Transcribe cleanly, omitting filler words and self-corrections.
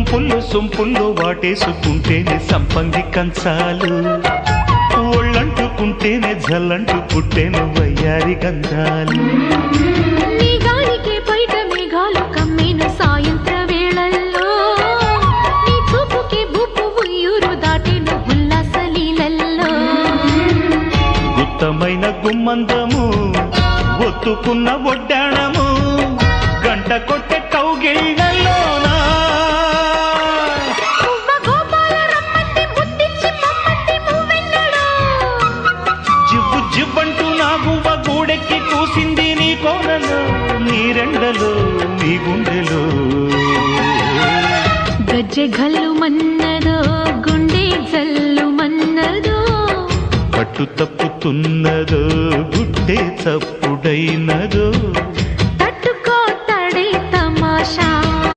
వంపుల్లో సొంపుల్లో వాటేసుకుంటేనే సంపంగి కంచాలు, ఒళ్ళంటుకుంటేనే జల్లంటు పుట్టేను వయ్యారి గంధాలు. నీ గాలికే బయట మేఘాలు కమ్మేను సాయంత్ర వేళల్లో, నీ చూపుకే బూపు ఉయ్యూరు దాటేను ఉల్లాస లీలల్లో. గుత్తమైన గుమ్మందము ఒత్తుకున్న ఒడ్డాణము గంట కొట్టే కౌగిళ్ళలోనా జివ్వు జివ్వంటూ నా గువ్వ గూడెక్కి కూసింది నీ కోనలో, నీ రెండలో నీ గుండెలో. గజ్జె గల్లు మన్నదో గుండె జల్లు మన్నదో, పట్టు తప్పుతున్నదో గుడ్డే చప్పుడైనదో.